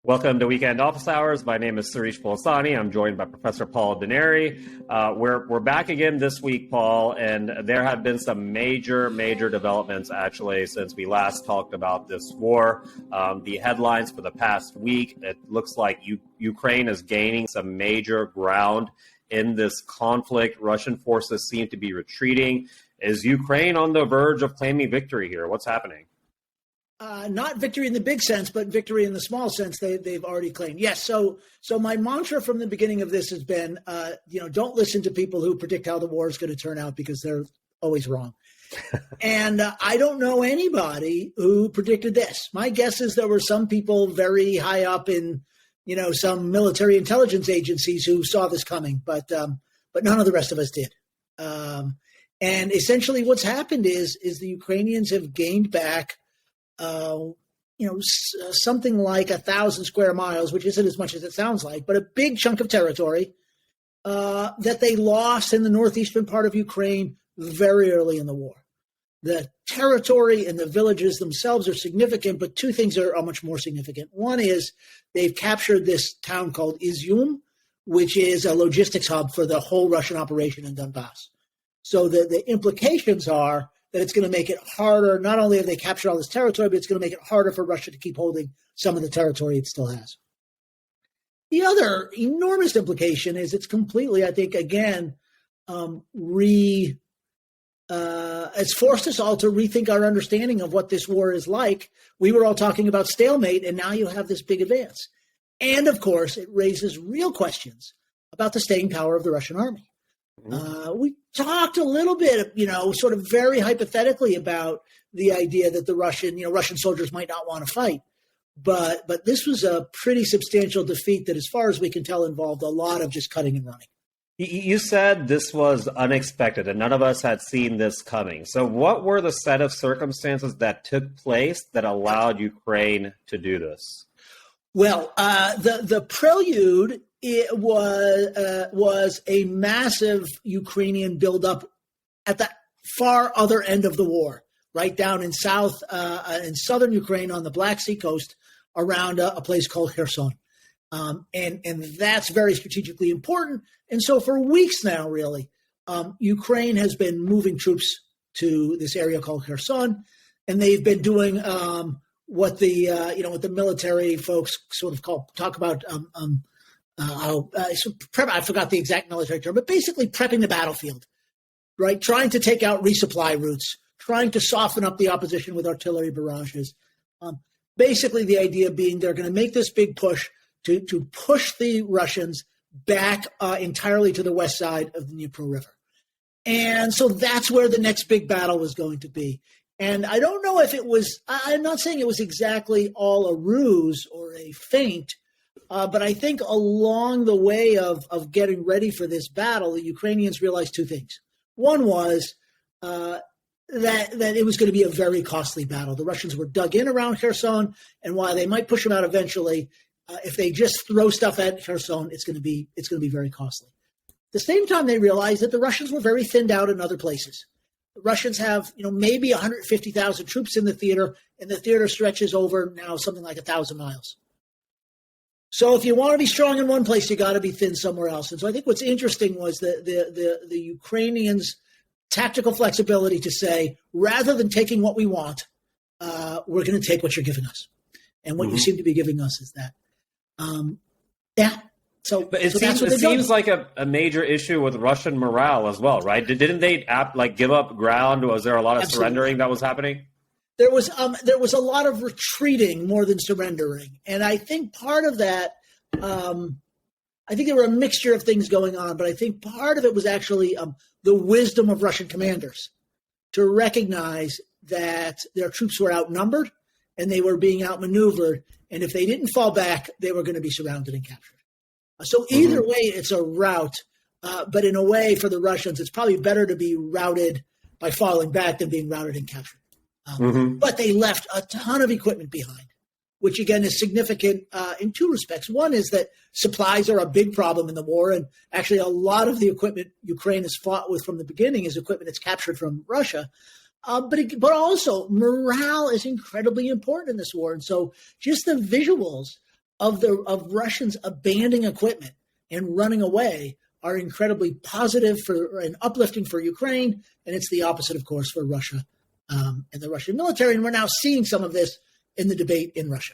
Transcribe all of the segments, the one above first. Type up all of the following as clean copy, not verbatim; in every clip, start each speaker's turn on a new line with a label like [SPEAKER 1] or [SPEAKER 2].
[SPEAKER 1] Welcome to Weekend Office Hours. My name is Sirish Pulusani. I'm joined by Professor Paul Deneri. We're back again this week, Paul, and there have been some major developments actually since we last talked about this war. The headlines for the past week, it looks like Ukraine is gaining some major ground in this conflict. Russian forces seem to be retreating. Is Ukraine on the verge of claiming victory here? What's happening?
[SPEAKER 2] Not victory in the big sense, but victory in the small sense they've already claimed. Yes. So my mantra from the beginning of this has been, don't listen to people who predict how the war is going to turn out because they're always wrong. And I don't know anybody who predicted this. My guess is there were some people very high up in, some military intelligence agencies who saw this coming, but none of the rest of us did. And essentially what's happened is the Ukrainians have gained back something like 1,000 square miles, which isn't as much as it sounds like, but a big chunk of territory that they lost in the northeastern part of Ukraine very early in the war. The territory and the villages themselves are significant, but two things are much more significant. One is they've captured this town called Izium, which is a logistics hub for the whole Russian operation in Donbass. So the implications are that it's going to make it harder. Not only have they captured all this territory, but it's going to make it harder for Russia to keep holding some of the territory it still has. The other enormous implication is it's completely, I think, again, it's forced us all to rethink our understanding of what this war is like. We were all talking about stalemate, and now you have this big advance. And, of course, it raises real questions about the staying power of the Russian army. We talked a little bit, sort of very hypothetically about the idea that the Russian soldiers might not want to fight. But this was a pretty substantial defeat that, as far as we can tell, involved a lot of just cutting and running.
[SPEAKER 1] You said this was unexpected and none of us had seen this coming. So what were the set of circumstances that took place that allowed Ukraine to do this?
[SPEAKER 2] Well, the prelude it was a massive Ukrainian buildup at the far other end of the war, right down in southern Ukraine on the Black Sea coast around a place called Kherson. And that's very strategically important. And so for weeks now, really, Ukraine has been moving troops to this area called Kherson, and they've been doing what the military folks sort of talk about. I forgot the exact military term, but basically prepping the battlefield, right? Trying to take out resupply routes, trying to soften up the opposition with artillery barrages. Basically, the idea being they're going to make this big push to push the Russians back entirely to the west side of the Dnipro River. And so that's where the next big battle was going to be. And I don't know if it was, I'm not saying it was exactly all a ruse or a feint, but I think along the way of getting ready for this battle, the Ukrainians realized two things. One was that it was going to be a very costly battle. The Russians were dug in around Kherson, and while they might push them out eventually, if they just throw stuff at Kherson, it's going to be very costly. At the same time, they realized that the Russians were very thinned out in other places. The Russians have, maybe 150,000 troops in the theater, and the theater stretches over now something like 1,000 miles. So if you want to be strong in one place, you got to be thin somewhere else. And so I think what's interesting was the Ukrainians' tactical flexibility to say, rather than taking what we want, we're going to take what you're giving us. And what you seem to be giving us is that.
[SPEAKER 1] But it seems like a major issue with Russian morale as well, right? Didn't they give up ground? Was there a lot of surrendering that was happening?
[SPEAKER 2] There was a lot of retreating more than surrendering, and I think part of that, I think there were a mixture of things going on, but I think part of it was actually the wisdom of Russian commanders to recognize that their troops were outnumbered and they were being outmaneuvered, and if they didn't fall back, they were going to be surrounded and captured. So either way, it's a rout, but in a way for the Russians, it's probably better to be routed by falling back than being routed and captured. But they left a ton of equipment behind, which again is significant in two respects. One is that supplies are a big problem in the war, and actually a lot of the equipment Ukraine has fought with from the beginning is equipment that's captured from Russia. But also morale is incredibly important in this war. And so just the visuals of Russians abandoning equipment and running away are incredibly positive and uplifting for Ukraine, and it's the opposite, of course, for Russia and the Russian military. And we're now seeing some of this in the debate in Russia.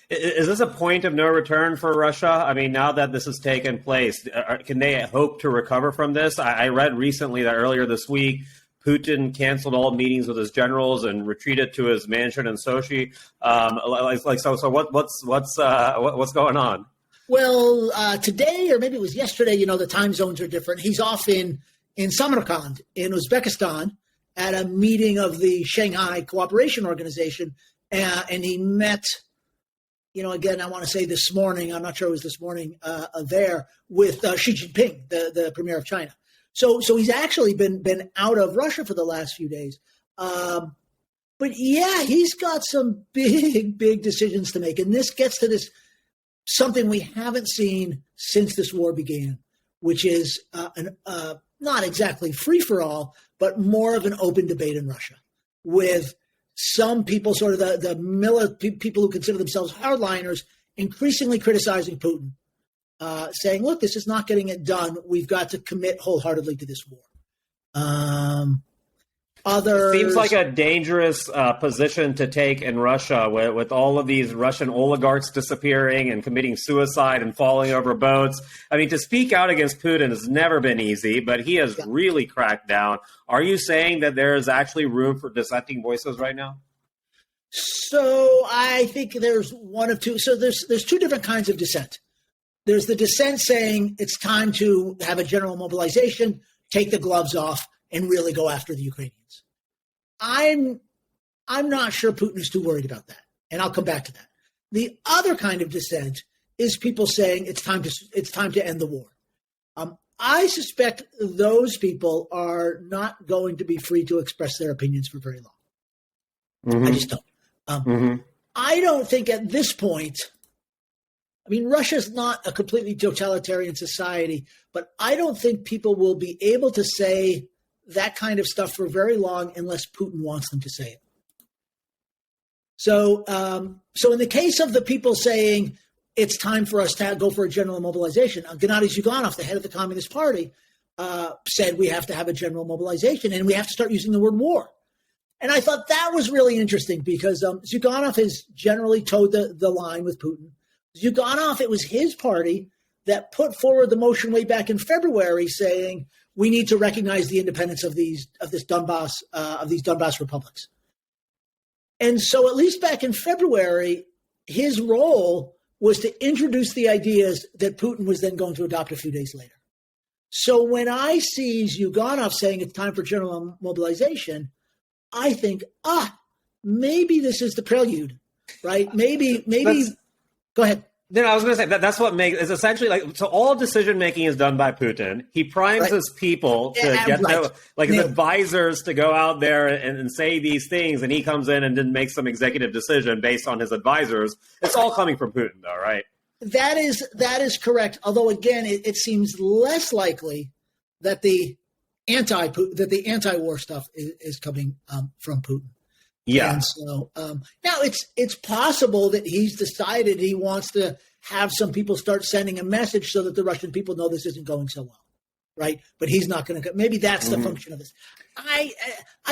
[SPEAKER 1] Is this a point of no return for Russia? I mean, now that this has taken place, can they hope to recover from this? I read recently that earlier this week, Putin canceled all meetings with his generals and retreated to his mansion in Sochi. What's going on?
[SPEAKER 2] Well, today, or maybe it was yesterday, the time zones are different. He's off in Samarkand in Uzbekistan at a meeting of the Shanghai Cooperation Organization. And he met, again, I want to say this morning, I'm not sure it was this morning, there with Xi Jinping, the premier of China. So he's actually been out of Russia for the last few days. But yeah, he's got some big decisions to make. And this gets to this something we haven't seen since this war began, which is not exactly free for all, but more of an open debate in Russia with some people, sort of the people who consider themselves hardliners, increasingly criticizing Putin, saying, look, this is not getting it done. We've got to commit wholeheartedly to this war.
[SPEAKER 1] Seems like a dangerous position to take in Russia with all of these Russian oligarchs disappearing and committing suicide and falling over boats. I mean, to speak out against Putin has never been easy, but he has really cracked down. Are you saying that there is actually room for dissenting voices right now?
[SPEAKER 2] So I think there's one of two. So there's two different kinds of dissent. There's the dissent saying it's time to have a general mobilization, take the gloves off, and really go after the Ukrainians. I'm not sure Putin is too worried about that, and I'll come back to that. The other kind of dissent is people saying it's time to end the war. I suspect those people are not going to be free to express their opinions for very long. Mm-hmm. I just don't. I don't think at this point. I mean, Russia's not a completely totalitarian society, but I don't think people will be able to say that kind of stuff for very long unless Putin wants them to say it. So in the case of the people saying it's time for us to go for a general mobilization, Gennady Zyuganov, the head of the Communist Party, said we have to have a general mobilization and we have to start using the word war. And I thought that was really interesting because Zyuganov has generally towed the line with Putin. Zyuganov, it was his party that put forward the motion way back in February saying we need to recognize the independence of these Donbass republics. And so at least back in February, his role was to introduce the ideas that Putin was then going to adopt a few days later. So when I see Zyuganov saying it's time for general mobilization, I think, maybe this is the prelude, right? Maybe. Go ahead.
[SPEAKER 1] No, I was going to say that's what makes it's essentially so all decision making is done by Putin. He primes his people to get his advisors to go out there and say these things, and he comes in and then makes some executive decision based on his advisors. It's all coming from Putin, though, right?
[SPEAKER 2] That is correct. Although again, it seems less likely that the anti-war stuff is coming from Putin.
[SPEAKER 1] Yeah.
[SPEAKER 2] And so now it's possible that he's decided he wants to have some people start sending a message so that the Russian people know this isn't going so well, right? But he's not going to. Maybe that's the function of this. I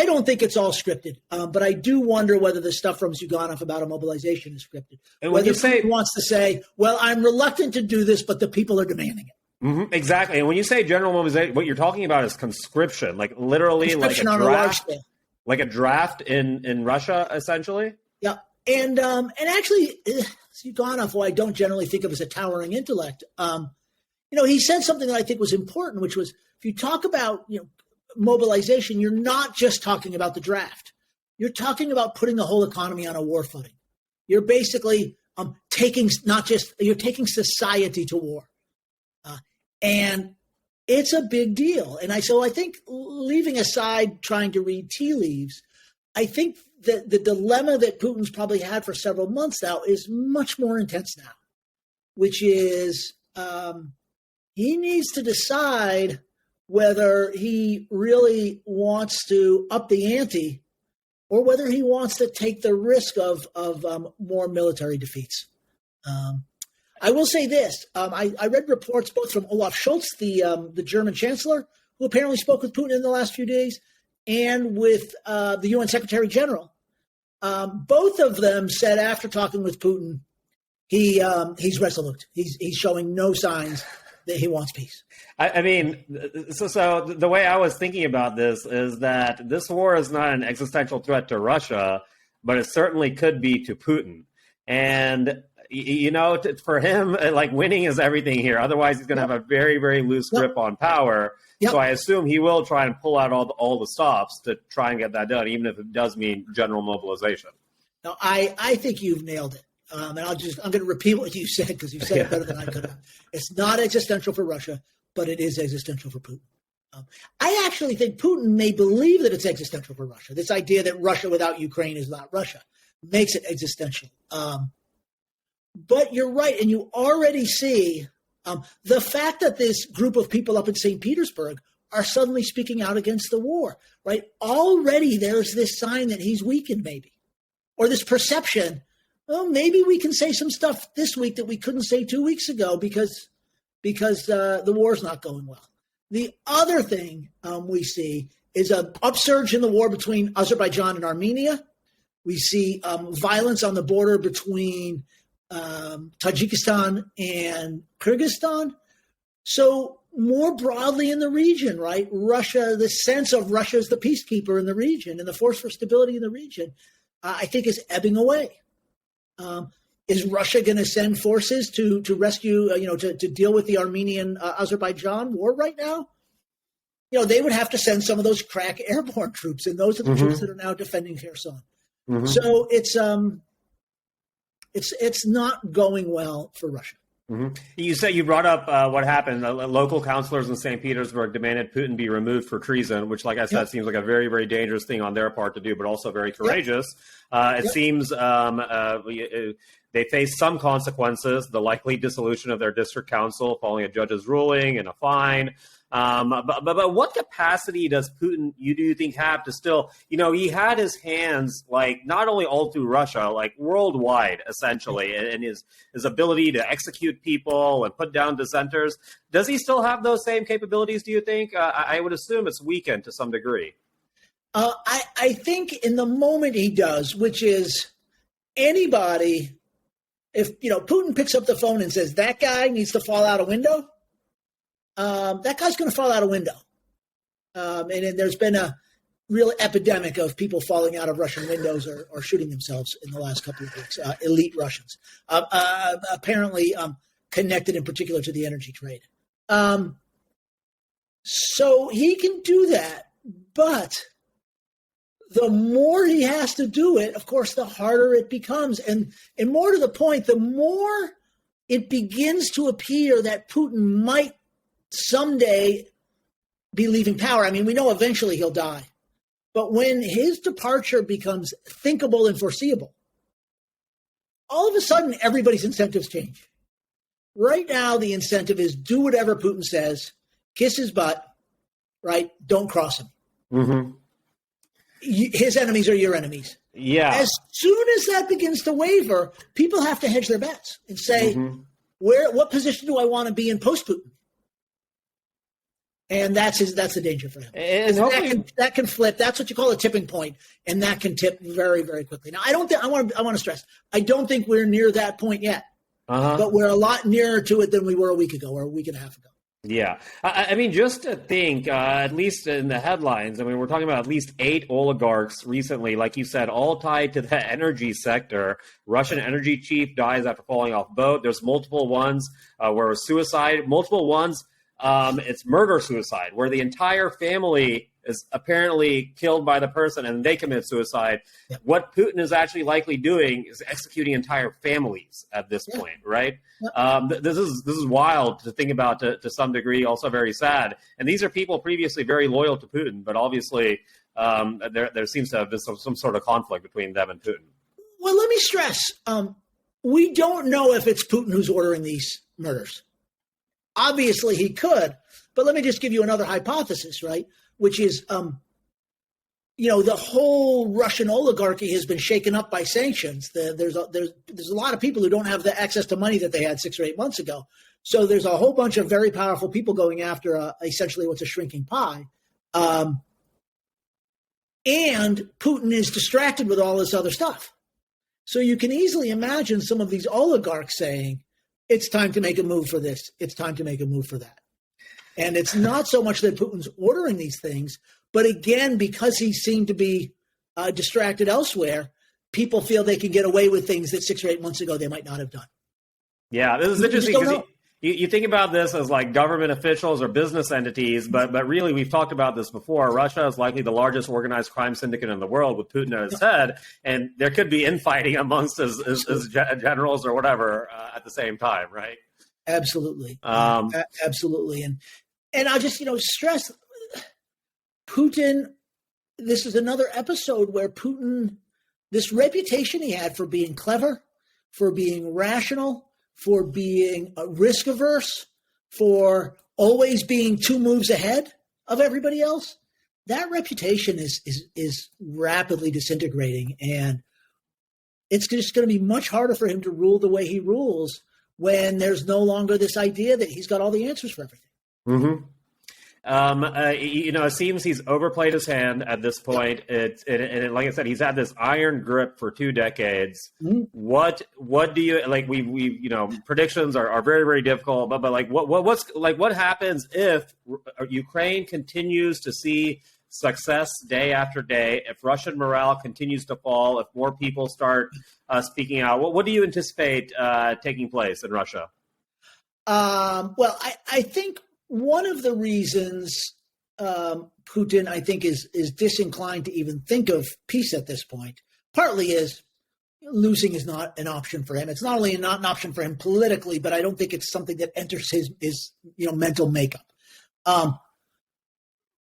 [SPEAKER 2] don't think it's all scripted, but I do wonder whether the stuff from Zyuganov about a mobilization is scripted. And whether he wants to say, "Well, I'm reluctant to do this, but the people are demanding it."
[SPEAKER 1] Mm-hmm, exactly. And when you say general mobilization, what you're talking about is conscription, like literally
[SPEAKER 2] conscription
[SPEAKER 1] like a
[SPEAKER 2] on
[SPEAKER 1] draft.
[SPEAKER 2] A large scale.
[SPEAKER 1] Like a draft in Russia, essentially?
[SPEAKER 2] Yeah. And actually, Zyuganov, who I don't generally think of as a towering intellect, he said something that I think was important, which was if you talk about mobilization, you're not just talking about the draft. You're talking about putting the whole economy on a war footing. You're basically taking society to war. And it's a big deal. And so I think leaving aside trying to read tea leaves, I think that the dilemma that Putin's probably had for several months now is much more intense now, which is he needs to decide whether he really wants to up the ante or whether he wants to take the risk of more military defeats. I will say this. I read reports both from Olaf Scholz, the German chancellor, who apparently spoke with Putin in the last few days, and with the UN Secretary General. Both of them said after talking with Putin, he's resolute. He's showing no signs that he wants peace.
[SPEAKER 1] I mean, so the way I was thinking about this is that this war is not an existential threat to Russia, but it certainly could be to Putin. And, for him, like, winning is everything here. Otherwise, he's going to have a very, very loose grip on power. Yep. So I assume he will try and pull out all the stops to try and get that done, even if it does mean general mobilization.
[SPEAKER 2] No, I think you've nailed it. And I'm going to repeat what you said because you said it better than I could have. It's not existential for Russia, but it is existential for Putin. I actually think Putin may believe that it's existential for Russia. This idea that Russia without Ukraine is not Russia makes it existential. But you're right, and you already see the fact that this group of people up in St. Petersburg are suddenly speaking out against the war, right? Already there's this sign that he's weakened, maybe, or this perception. Well, maybe we can say some stuff this week that we couldn't say 2 weeks ago because the war's not going well. The other thing we see is an upsurge in the war between Azerbaijan and Armenia. We see violence on the border between Tajikistan and Kyrgyzstan. So more broadly in the region, right? Russia, the sense of Russia as the peacekeeper in the region and the force for stability in the region, I think is ebbing away. Is Russia going to send forces to rescue, to deal with the Armenian-Azerbaijan war right now? They would have to send some of those crack airborne troops, and those are the troops that are now defending Kherson. Mm-hmm. So it's not going well for Russia.
[SPEAKER 1] Mm-hmm. You brought up what happened. Local councilors in St. Petersburg demanded Putin be removed for treason, which, like I said, seems like a very, very dangerous thing on their part to do, but also very courageous. It seems they face some consequences, the likely dissolution of their district council following a judge's ruling and a fine. But what capacity does Putin, do you think, have to still, he had his hands, like, not only all through Russia, like worldwide, essentially, and his ability to execute people and put down dissenters. Does he still have those same capabilities, do you think? I would assume it's weakened to some degree.
[SPEAKER 2] I think in the moment he does, which is anybody, if, Putin picks up the phone and says, that guy needs to fall out a window, that guy's going to fall out a window. And there's been a real epidemic of people falling out of Russian windows or shooting themselves in the last couple of weeks, elite Russians, apparently connected in particular to the energy trade. So he can do that, but the more he has to do it, of course, the harder it becomes. And more to the point, the more it begins to appear that Putin might someday be leaving power. I mean, we know eventually he'll die. But when his departure becomes thinkable and foreseeable, all of a sudden everybody's incentives change. Right now, the incentive is do whatever Putin says, kiss his butt, right? Don't cross him. Mm-hmm. His enemies are your enemies.
[SPEAKER 1] Yeah.
[SPEAKER 2] As soon as that begins to waver, people have to hedge their bets and say, what position do I want to be in post-Putin? And that's the danger for him. That can flip. That's what you call a tipping point, and that can tip very, very quickly. Now, I want to stress, I don't think we're near that point yet, but we're a lot nearer to it than we were a week ago or a week and a half ago.
[SPEAKER 1] Yeah. I mean, just to think, at least in the headlines, I mean, we're talking about at least 8 oligarchs recently, like you said, all tied to the energy sector. Russian energy chief dies after falling off boat. There's multiple ones where suicide, multiple ones. It's murder-suicide, where the entire family is apparently killed by the person and they commit suicide. Yeah. What Putin is actually likely doing is executing entire families at this point, right? Yeah. This is wild to think about to some degree, also very sad. And these are people previously very loyal to Putin, but obviously there seems to have been some sort of conflict between them and Putin.
[SPEAKER 2] Well, let me stress, we don't know if it's Putin who's ordering these murders. Obviously, he could, but let me just give you another hypothesis, right? Which is the whole Russian oligarchy has been shaken up by sanctions. There's a lot of people who don't have the access to money that they had 6 or 8 months ago. So there's a whole bunch of very powerful people going after essentially what's a shrinking pie. And Putin is distracted with all this other stuff. So you can easily imagine some of these oligarchs saying, it's time to make a move for this. It's time to make a move for that. And it's not so much that Putin's ordering these things, but again, because he seemed to be distracted elsewhere, people feel they can get away with things that 6 or 8 months ago they might not have done.
[SPEAKER 1] Yeah, this is interesting because you think about this as like government officials or business entities, but really we've talked about this before. Russia is likely the largest organized crime syndicate in the world with Putin at its head, and there could be infighting amongst his generals or whatever at the same time, right?
[SPEAKER 2] Absolutely. Absolutely. And I'll just, stress Putin, this is another episode where Putin, this reputation he had for being clever, for being rational, for being risk averse, for always being 2 moves ahead of everybody else, that reputation is rapidly disintegrating. And it's just going to be much harder for him to rule the way he rules when there's no longer this idea that he's got all the answers for everything.
[SPEAKER 1] Mm-hmm. It seems he's overplayed his hand at this point. And like I said, he's had this iron grip for 2 decades. Mm-hmm. What do you like? We predictions are very, very difficult. But like what happens if Ukraine continues to see success day after day? If Russian morale continues to fall, if more people start speaking out, what do you anticipate taking place in Russia?
[SPEAKER 2] Well, I think one of the reasons Putin, I think, is disinclined to even think of peace at this point, partly is losing is not an option for him. It's not only not an option for him politically, but I don't think it's something that enters his mental makeup.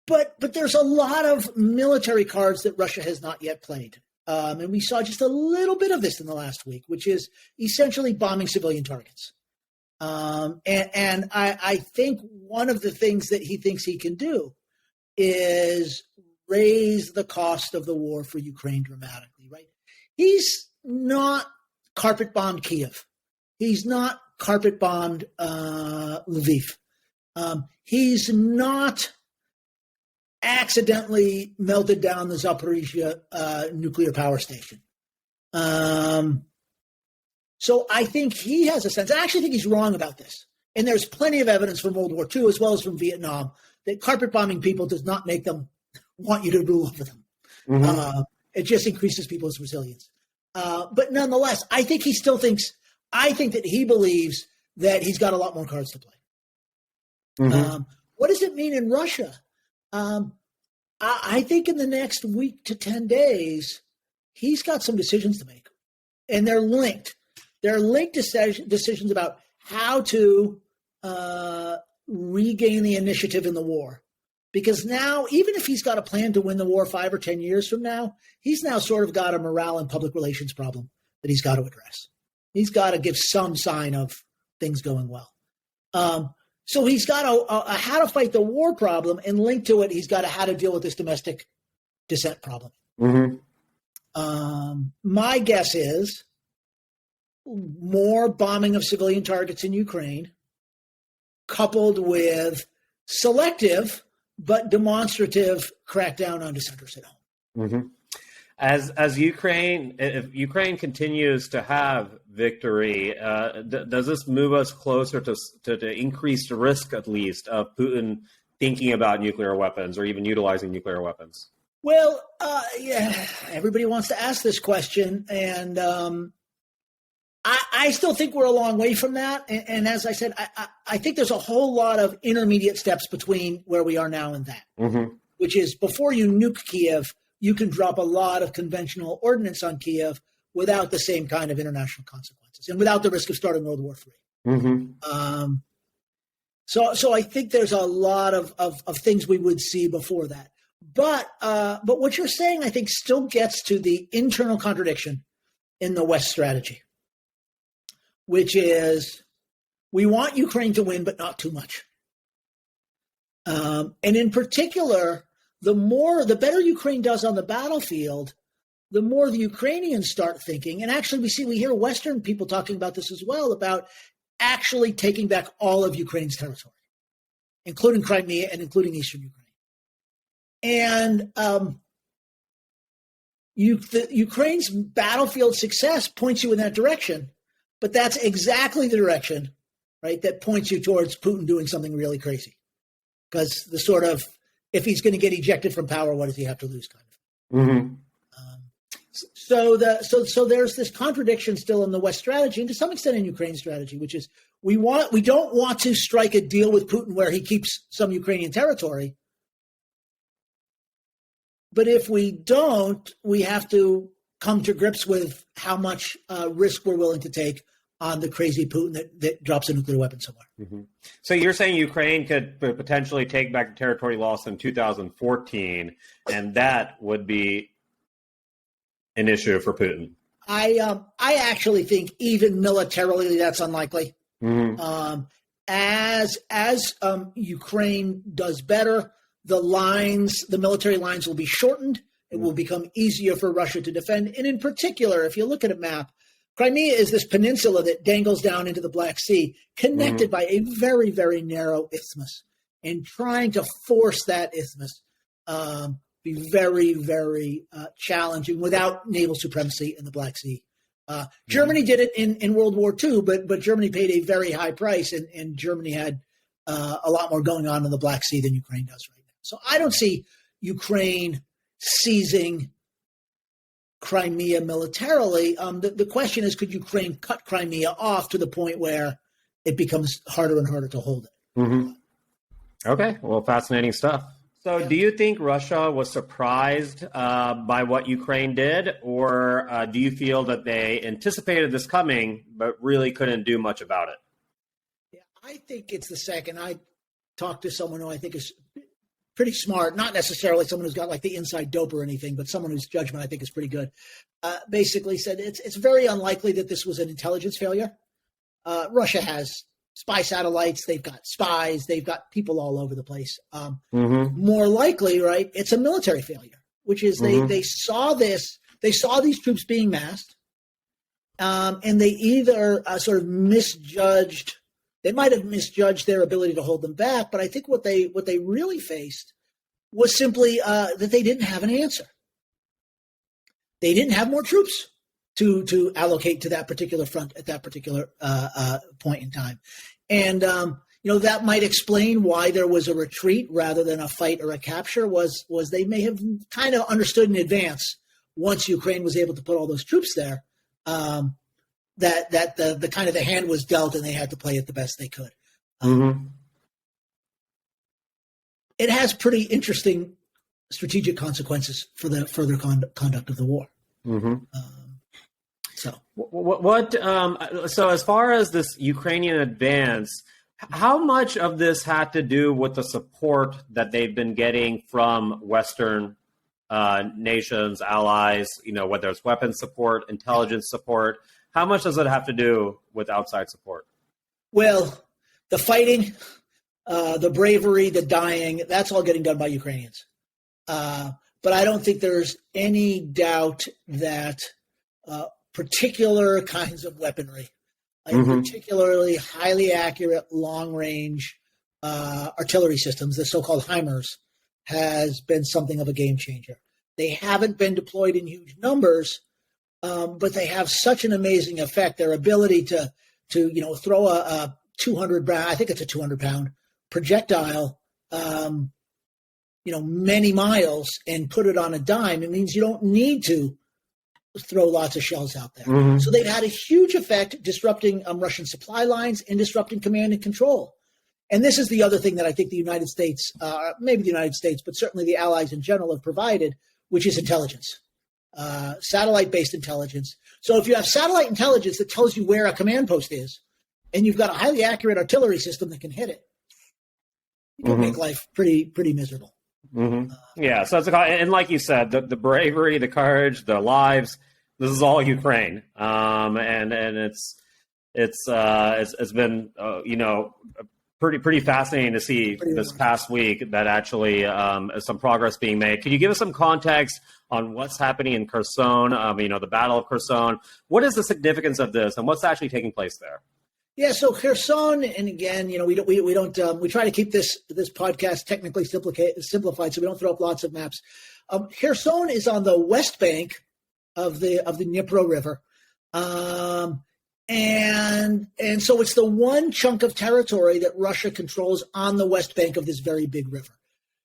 [SPEAKER 2] But there's a lot of military cards that Russia has not yet played. And we saw just a little bit of this in the last week, which is essentially bombing civilian targets. And I think one of the things that he thinks he can do is raise the cost of the war for Ukraine dramatically, right? He's not carpet bombed Kiev. He's not carpet bombed Lviv. He's not accidentally melted down the Zaporizhia nuclear power station. So I think he has a sense. I actually think he's wrong about this. And there's plenty of evidence from World War II as well as from Vietnam that carpet bombing people does not make them want you to rule over them. Mm-hmm. It just increases people's resilience. But nonetheless, I think that he believes that he's got a lot more cards to play. Mm-hmm. What does it mean in Russia? I think in the next week to 10 days, he's got some decisions to make. And they're linked. They're linked decisions about how to regain the initiative in the war. Because now, even if he's got a plan to win the war 5 or 10 years from now, he's now sort of got a morale and public relations problem that he's got to address. He's got to give some sign of things going well. So he's got a how to fight the war problem, and linked to it, he's got a how to deal with this domestic dissent problem. Mm-hmm. My guess is more bombing of civilian targets in Ukraine, coupled with selective but demonstrative crackdown on dissenters at home.
[SPEAKER 1] Mm-hmm. As Ukraine, if Ukraine continues to have victory, does this move us closer to increased risk, at least, of Putin thinking about nuclear weapons or even utilizing nuclear weapons?
[SPEAKER 2] Well, yeah, everybody wants to ask this question, and I still think we're a long way from that. And as I said, I think there's a whole lot of intermediate steps between where we are now and that, mm-hmm. which is before you nuke Kiev, you can drop a lot of conventional ordnance on Kiev without the same kind of international consequences and without the risk of starting World War III. Mm-hmm. So I think there's a lot of things we would see before that. But what you're saying, I think, still gets to the internal contradiction in the West strategy, which is we want Ukraine to win, but not too much. And in particular, the better Ukraine does on the battlefield, the more the Ukrainians start thinking, and actually we hear Western people talking about this as well, about actually taking back all of Ukraine's territory, including Crimea and including eastern Ukraine. And Ukraine's battlefield success points you in that direction, but that's exactly the direction, right, that points you towards Putin doing something really crazy. Because the sort of, if he's going to get ejected from power, what does he have to lose kind of?
[SPEAKER 1] Mm-hmm.
[SPEAKER 2] So there's this contradiction still in the West strategy, and to some extent in Ukraine's strategy, which is we don't want to strike a deal with Putin where he keeps some Ukrainian territory. But if we don't, we have to come to grips with how much risk we're willing to take on the crazy Putin that drops a nuclear weapon somewhere.
[SPEAKER 1] Mm-hmm. So you're saying Ukraine could potentially take back the territory lost in 2014, and that would be an issue for Putin?
[SPEAKER 2] I actually think even militarily that's unlikely.
[SPEAKER 1] Mm-hmm.
[SPEAKER 2] As Ukraine does better, the military lines will be shortened. It will become easier for Russia to defend. And in particular, if you look at a map, Crimea is this peninsula that dangles down into the Black Sea, connected by a very, very narrow isthmus. And trying to force that isthmus be very, very challenging without naval supremacy in the Black Sea. Germany did it in World War II, but Germany paid a very high price, and Germany had a lot more going on in the Black Sea than Ukraine does right now. So I don't see Ukraine seizing Crimea militarily. The question is, could Ukraine cut Crimea off to the point where it becomes harder and harder to hold it?
[SPEAKER 1] Mm-hmm. Okay, well, fascinating stuff. So do you think Russia was surprised by what Ukraine did, or do you feel that they anticipated this coming but really couldn't do much about it?
[SPEAKER 2] Yeah, I think it's the second. I talked to someone who I think is pretty smart, not necessarily someone who's got like the inside dope or anything, but someone whose judgment I think is pretty good. Basically said it's very unlikely that this was an intelligence failure. Russia has spy satellites, they've got spies, they've got people all over the place. More likely, right, it's a military failure, which is they saw this, they saw these troops being massed, and they either sort of misjudged. They might have misjudged their ability to hold them back, but I think what they really faced was simply that they didn't have an answer. They didn't have more troops to allocate to that particular front at that particular point in time, and that might explain why there was a retreat rather than a fight or a capture. Was they may have kind of understood in advance once Ukraine was able to put all those troops there. That the kind of the hand was dealt and they had to play it the best they could. It has pretty interesting strategic consequences for the further conduct of the war.
[SPEAKER 1] So as far as this Ukrainian advance, how much of this had to do with the support that they've been getting from Western nations, allies, whether it's weapons support, intelligence support? How much does it have to do with outside support?
[SPEAKER 2] Well, the fighting, the bravery, the dying, that's all getting done by Ukrainians. But I don't think there's any doubt that particular kinds of weaponry, particularly highly accurate long-range artillery systems, the so-called HIMARS, has been something of a game changer. They haven't been deployed in huge numbers, but they have such an amazing effect. Their ability to throw a 200 pound, I think it's a 200 pound projectile, many miles and put it on a dime. It means you don't need to throw lots of shells out there. So they've had a huge effect disrupting Russian supply lines and disrupting command and control. And this is the other thing that I think the United States, maybe the United States, but certainly the allies in general have provided, which is intelligence. Satellite-based intelligence. So if you have satellite intelligence that tells you where a command post is, and you've got a highly accurate artillery system that can hit it, you can make life pretty miserable.
[SPEAKER 1] Yeah, so it's and like you said, the bravery, the courage, the lives. This is all Ukraine, and it's been pretty fascinating to see this past week that actually some progress being made. Can you give us some context on what's happening in Kherson? The Battle of Kherson. What is the significance of this, and what's actually taking place there?
[SPEAKER 2] Yeah, so Kherson, and again, we try to keep this podcast technically simplified, so we don't throw up lots of maps. Kherson is on the west bank of the Dnipro River, and so it's the one chunk of territory that Russia controls on the west bank of this very big river.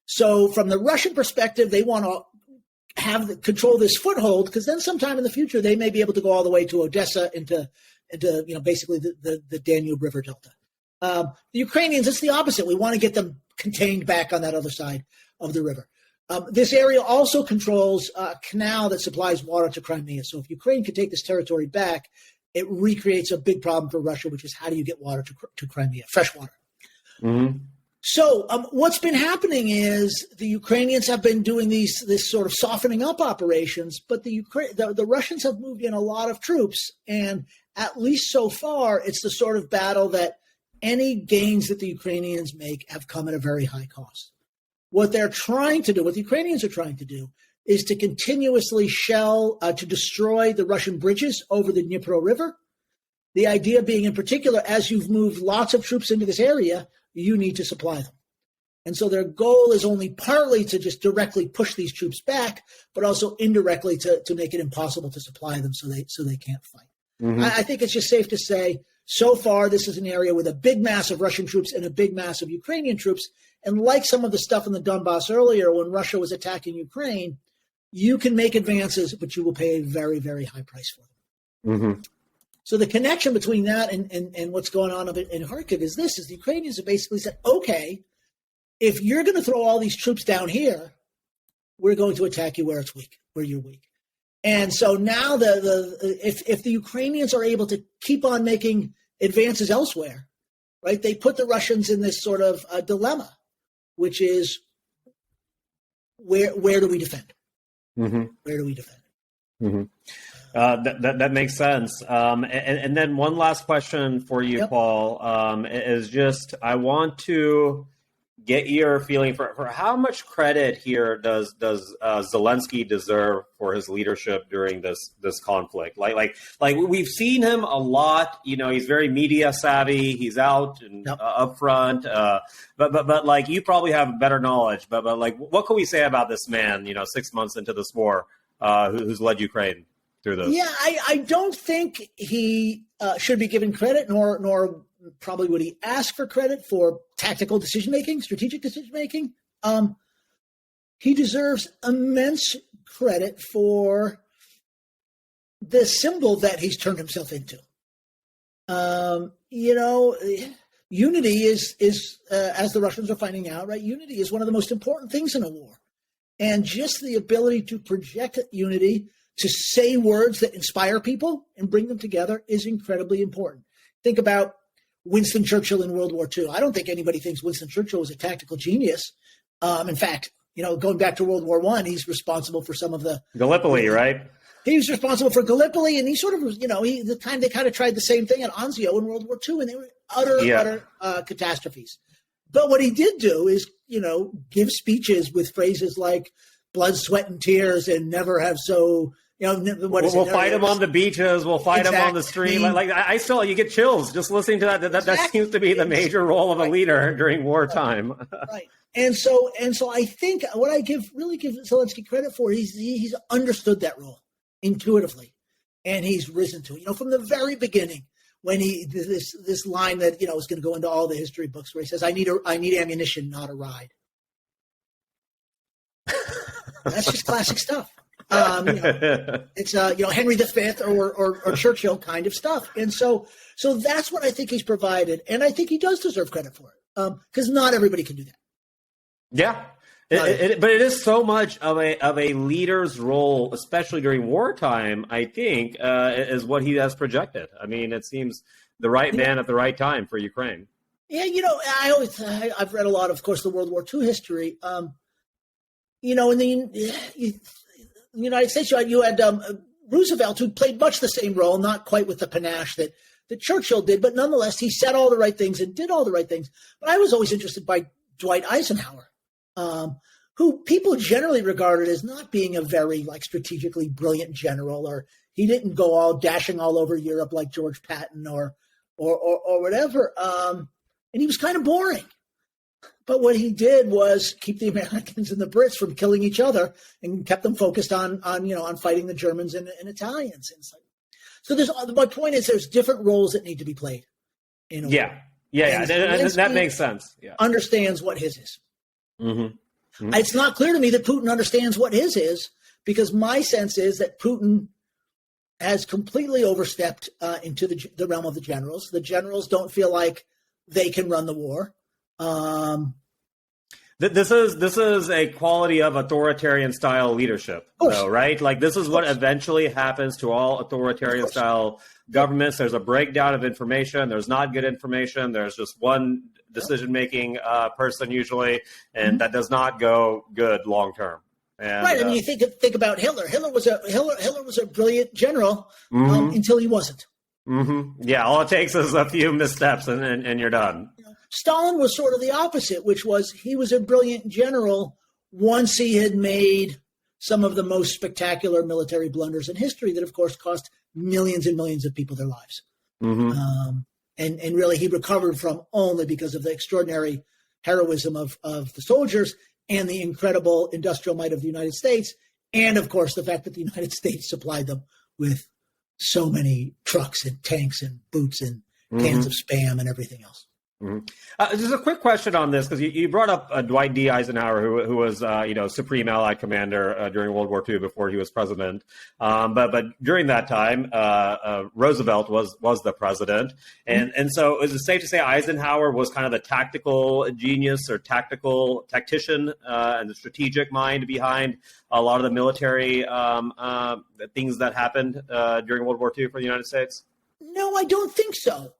[SPEAKER 2] So from the Russian perspective, they want to control this foothold, because then sometime in the future they may be able to go all the way to Odessa into basically the Danube River Delta. The Ukrainians, it's the opposite. We want to get them contained back on that other side of the river. This area also controls a canal that supplies water to Crimea. So if Ukraine could take this territory back, it recreates a big problem for Russia, which is how do you get water to Crimea, fresh water.
[SPEAKER 1] Mm-hmm.
[SPEAKER 2] So what's been happening is the Ukrainians have been doing this sort of softening up operations, but the Russians have moved in a lot of troops, and at least so far, it's the sort of battle that any gains that the Ukrainians make have come at a very high cost. What the Ukrainians are trying to do, is to continuously shell, to destroy the Russian bridges over the Dnipro River. The idea being, in particular, as you've moved lots of troops into this area, you need to supply them. And so their goal is only partly to just directly push these troops back, but also indirectly to make it impossible to supply them so they can't fight. Mm-hmm. I think it's just safe to say, so far, this is an area with a big mass of Russian troops and a big mass of Ukrainian troops. And like some of the stuff in the Donbass earlier, when Russia was attacking Ukraine, you can make advances, but you will pay a very, very high price for them.
[SPEAKER 1] Mm-hmm.
[SPEAKER 2] So the connection between that and what's going on in Kharkiv is the Ukrainians have basically said, okay, if you're going to throw all these troops down here, we're going to attack you where you're weak. And so now if the Ukrainians are able to keep on making advances elsewhere, right, they put the Russians in this sort of dilemma, which is where do we defend?
[SPEAKER 1] Mm-hmm.
[SPEAKER 2] Where do we defend?
[SPEAKER 1] Mm-hmm. That makes sense. And then one last question for you, yep. Paul, is just I want to get your feeling for how much credit here does Zelensky deserve for his leadership during this conflict? Like we've seen him a lot. He's very media savvy. He's out and yep. Up front. But like you probably have better knowledge. But like what can we say about this man? 6 months into this war, who's led Ukraine through this?
[SPEAKER 2] Yeah, I don't think he should be given credit, nor probably would he ask for credit for tactical decision-making, strategic decision-making. He deserves immense credit for the symbol that he's turned himself into. Unity is as the Russians are finding out, right? Unity is one of the most important things in a war. And just the ability to project unity, to say words that inspire people and bring them together is incredibly important. Think about Winston Churchill in World War II. I don't think anybody thinks Winston Churchill was a tactical genius. In fact, going back to World War I, he's responsible for some of the
[SPEAKER 1] Gallipoli, right?
[SPEAKER 2] He was responsible for Gallipoli, and he sort of was, they kind of tried the same thing at Anzio in World War II, and they were utter catastrophes. But what he did do is, give speeches with phrases like blood, sweat, and tears, and never have so. We'll fight them
[SPEAKER 1] on the beaches. We'll fight them on the street. I still, you get chills just listening to that. That seems to be the major role of a leader during wartime.
[SPEAKER 2] Right. And so I think what I really give Zelensky credit for, he's understood that role intuitively, and he's risen to it. From the very beginning, when this line that is going to go into all the history books, where he says, "I need ammunition, not a ride." That's just classic stuff. It's Henry V or Churchill kind of stuff, and so that's what I think he's provided, and I think he does deserve credit for it because not everybody can do that.
[SPEAKER 1] Yeah, but it is so much of a leader's role, especially during wartime. I think is what he has projected. I mean, it seems the right man at the right time for Ukraine.
[SPEAKER 2] Yeah, I've read a lot of course, the World War II history. In the United States, you had Roosevelt, who played much the same role, not quite with the panache that that Churchill did, but nonetheless, he said all the right things and did all the right things. But I was always interested by Dwight Eisenhower, who people generally regarded as not being a very strategically brilliant general, or he didn't go all dashing all over Europe like George Patton or whatever. And he was kind of boring. But what he did was keep the Americans and the Brits from killing each other and kept them focused on fighting the Germans and Italians. And so my point is there's different roles that need to be played.
[SPEAKER 1] Yeah. And that makes sense. Yeah.
[SPEAKER 2] Understands what his is.
[SPEAKER 1] Mm-hmm. Mm-hmm.
[SPEAKER 2] It's not clear to me that Putin understands what his is, because my sense is that Putin has completely overstepped into the realm of the generals. The generals don't feel like they can run the war.
[SPEAKER 1] This is a quality of authoritarian style leadership, though, right? Like, this is what eventually happens to all authoritarian style governments. There's a breakdown of information. There's not good information. There's just one decision-making person usually, and that does not go good long term. And,
[SPEAKER 2] right. I mean, you think about Hitler. Hitler was a brilliant general until he wasn't.
[SPEAKER 1] Mm-hmm. Yeah, all it takes is a few missteps, and you're done.
[SPEAKER 2] Stalin was sort of the opposite, which was he was a brilliant general once he had made some of the most spectacular military blunders in history that, of course, cost millions and millions of people their lives. Mm-hmm. And really he recovered from only because of the extraordinary heroism of the soldiers and the incredible industrial might of the United States. And, of course, the fact that the United States supplied them with so many trucks and tanks and boots and cans of Spam and everything else.
[SPEAKER 1] Mm-hmm. Just a quick question on this, because you brought up Dwight D. Eisenhower, who was Supreme Allied Commander during World War II before he was president. But during that time, Roosevelt was the president, and so is it safe to say Eisenhower was kind of the tactical genius or tactician and the strategic mind behind a lot of the military things that happened during World War II for the United States?
[SPEAKER 2] No, I don't think so.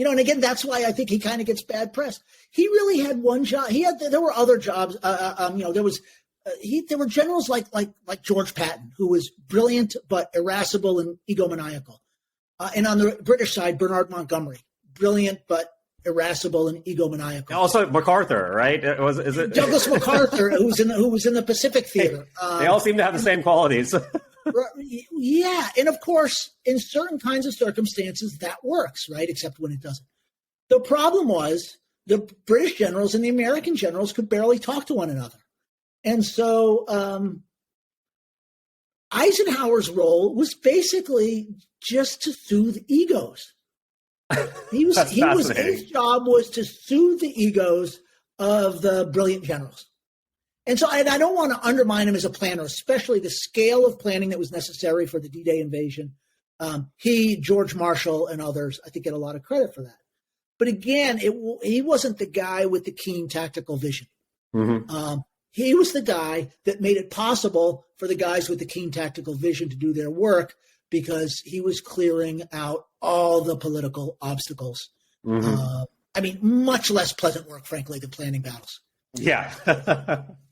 [SPEAKER 2] And again, that's why I think he kind of gets bad press. He really had one job. There were other jobs. There were generals like George Patton, who was brilliant but irascible and egomaniacal. And on the British side, Bernard Montgomery, brilliant but irascible and egomaniacal.
[SPEAKER 1] Also MacArthur, right? Is it
[SPEAKER 2] Douglas MacArthur, who was in the Pacific Theater?
[SPEAKER 1] They all seem to have the same qualities.
[SPEAKER 2] Yeah. And of course, in certain kinds of circumstances, that works, right? Except when it doesn't. The problem was the British generals and the American generals could barely talk to one another. And so Eisenhower's role was basically just to soothe egos. His job was to soothe the egos of the brilliant generals. And so I don't want to undermine him as a planner, especially the scale of planning that was necessary for the D-Day invasion. George Marshall, and others, I think, get a lot of credit for that. But again, he wasn't the guy with the keen tactical vision. Mm-hmm. He was the guy that made it possible for the guys with the keen tactical vision to do their work, because he was clearing out all the political obstacles. Mm-hmm. Much less pleasant work, frankly, than planning battles.
[SPEAKER 1] Yeah.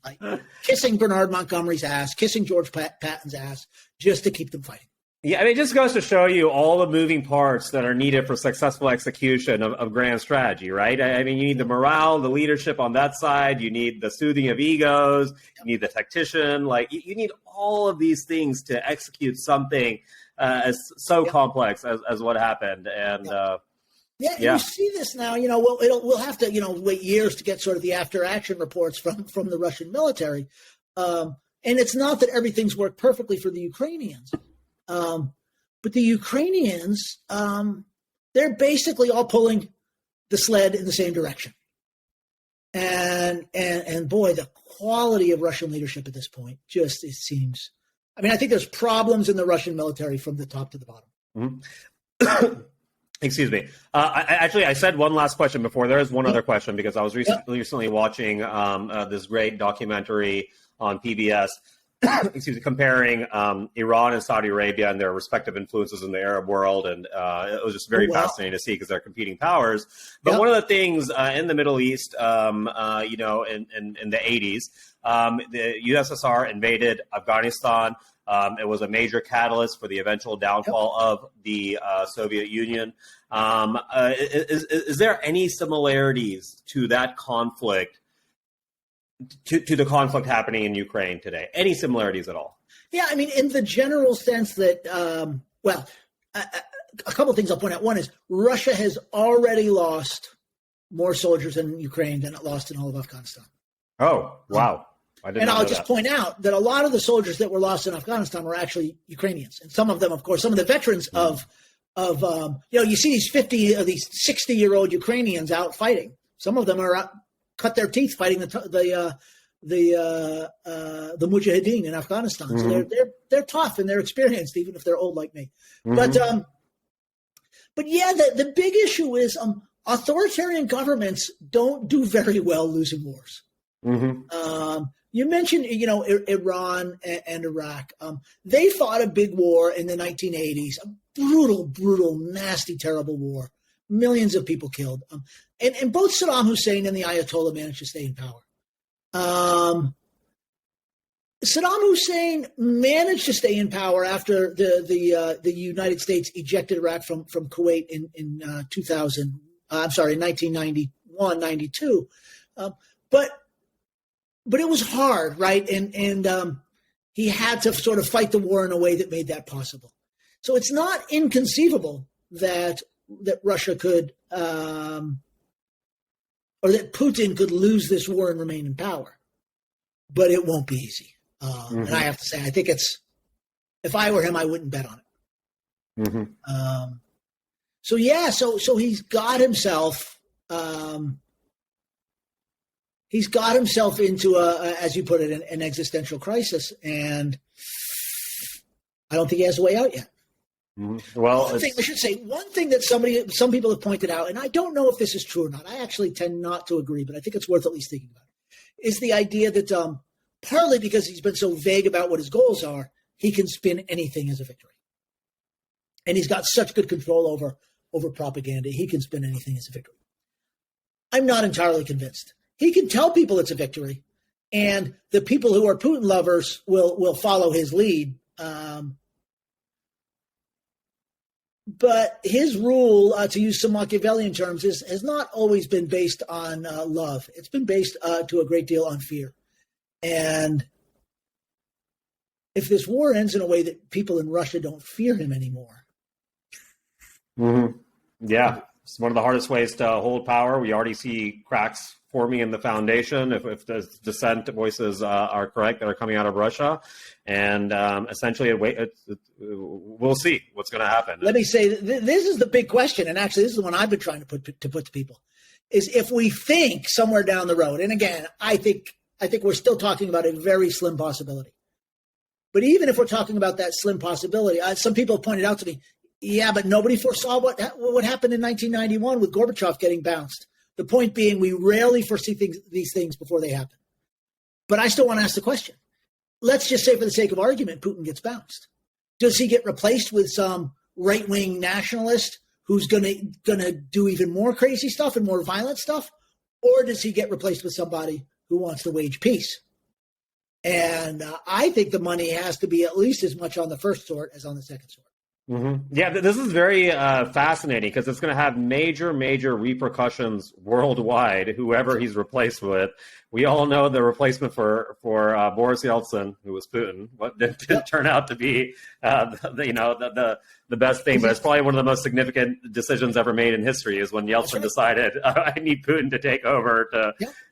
[SPEAKER 2] Like kissing Bernard Montgomery's ass, kissing George Patton's ass, just to keep them fighting.
[SPEAKER 1] Yeah, it just goes to show you all the moving parts that are needed for successful execution of grand strategy, right? You need the morale, the leadership on that side. You need the soothing of egos. You need the tactician. You need all of these things to execute something as so complex as what happened. And
[SPEAKER 2] you see this now. We'll have to wait years to get sort of the after action reports from the Russian military, and it's not that everything's worked perfectly for the Ukrainians, but the Ukrainians they're basically all pulling the sled in the same direction, and boy, the quality of Russian leadership at this point it seems. I think there's problems in the Russian military from the top to the bottom.
[SPEAKER 1] Mm-hmm. Excuse me. I said one last question before. There is one other question, because I was recently watching this great documentary on PBS, comparing Iran and Saudi Arabia and their respective influences in the Arab world. And it was just very fascinating to see, because they're competing powers. But one of the things in the Middle East, in the 80s, the USSR invaded Afghanistan. It was a major catalyst for the eventual downfall of the Soviet Union. Is there any similarities to that conflict, to the conflict happening in Ukraine today? Any similarities at all?
[SPEAKER 2] Yeah, I mean, in the general sense that, a couple of things I'll point out. One is Russia has already lost more soldiers in Ukraine than it lost in all of Afghanistan.
[SPEAKER 1] Oh, wow.
[SPEAKER 2] I'll just point out that a lot of the soldiers that were lost in Afghanistan were actually Ukrainians. And some of them, of course, some of the veterans you see these 50 of these 60-year-old Ukrainians out fighting. Some of them are out, cut their teeth fighting the Mujahideen in Afghanistan. So they're tough and they're experienced, even if they're old like me. But yeah, the big issue is authoritarian governments don't do very well losing wars. You mentioned, Iran and Iraq. They fought a big war in the 1980s, a brutal, nasty, terrible war. Millions of people killed. And both Saddam Hussein and the Ayatollah managed to stay in power. Saddam Hussein managed to stay in power after the United States ejected Iraq from Kuwait in 1991, 92. But it was hard, right? And he had to sort of fight the war in a way that made that possible. So it's not inconceivable that Russia could, or that Putin could lose this war and remain in power. But it won't be easy. And I have to say, I think if I were him, I wouldn't bet on it. So he's got himself, into as you put it, an existential crisis, and I don't think he has a way out yet. Well, one thing that some people have pointed out, and I don't know if this is true or not. I actually tend not to agree, but I think it's worth at least thinking about, is the idea that partly because he's been so vague about what his goals are, he can spin anything as a victory, and he's got such good control over propaganda. He can spin anything as a victory. I'm not entirely convinced. He can tell people it's a victory, and the people who are Putin lovers will follow his lead. But his rule, to use some Machiavellian terms, has not always been based on love. It's been based to a great deal on fear. And if this war ends in a way that people in Russia don't fear him anymore.
[SPEAKER 1] Yeah, it's one of the hardest ways to hold power. We already see cracks forming in the foundation, if the dissent voices are correct that are coming out of Russia. And essentially, we'll see what's going to happen.
[SPEAKER 2] Let me say, this is the big question, and actually this is the one I've been trying to put to people, is if we think somewhere down the road, and again, I think we're still talking about a very slim possibility. But even if we're talking about that slim possibility, some people have pointed out to me, yeah, but nobody foresaw what happened in 1991 with Gorbachev getting bounced. The point being, we rarely foresee these things before they happen. But I still want to ask the question. Let's just say, for the sake of argument, Putin gets bounced. Does he get replaced with some right-wing nationalist who's going to do even more crazy stuff and more violent stuff? Or does he get replaced with somebody who wants to wage peace? And I think the money has to be at least as much on the first sort as on the second sort.
[SPEAKER 1] Yeah, this is very fascinating because it's going to have major repercussions worldwide, whoever he's replaced with. We all know the replacement for Boris Yeltsin, who was Putin, what didn't turn out to be the best thing, but it's probably one of the most significant decisions ever made in history is when Yeltsin decided, I need Putin to take over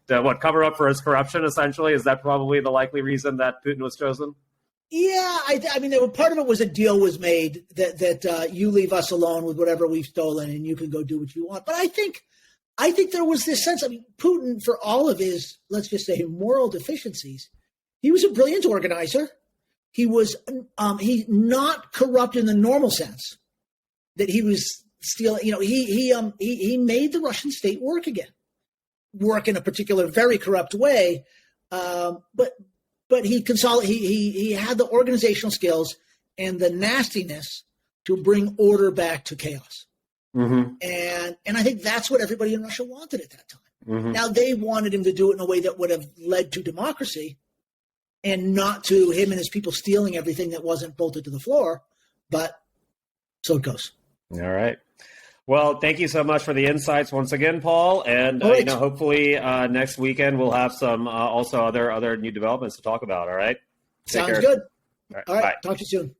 [SPEAKER 1] to cover up for his corruption, essentially. Is that probably the likely reason that Putin was chosen?
[SPEAKER 2] Yeah, I mean, part of it was a deal was made that you leave us alone with whatever we've stolen and you can go do what you want. But I think there was this sense, I mean, Putin, for all of his, let's just say, moral deficiencies, he was a brilliant organizer. He was he not corrupt in the normal sense that he was stealing. He made the Russian state work again, work in a particular very corrupt way, But he had the organizational skills and the nastiness to bring order back to chaos. And I think that's what everybody in Russia wanted at that time. Now, they wanted him to do it in a way that would have led to democracy. and not to him and his people stealing everything that wasn't bolted to the floor. But so it goes.
[SPEAKER 1] All right. Well, thank you so much for the insights once again, Paul. And
[SPEAKER 2] right.
[SPEAKER 1] hopefully next weekend we'll have some also other new developments to talk about. All right.
[SPEAKER 2] Sounds good.
[SPEAKER 1] All right.
[SPEAKER 2] All right.
[SPEAKER 1] Bye.
[SPEAKER 2] Talk to you soon.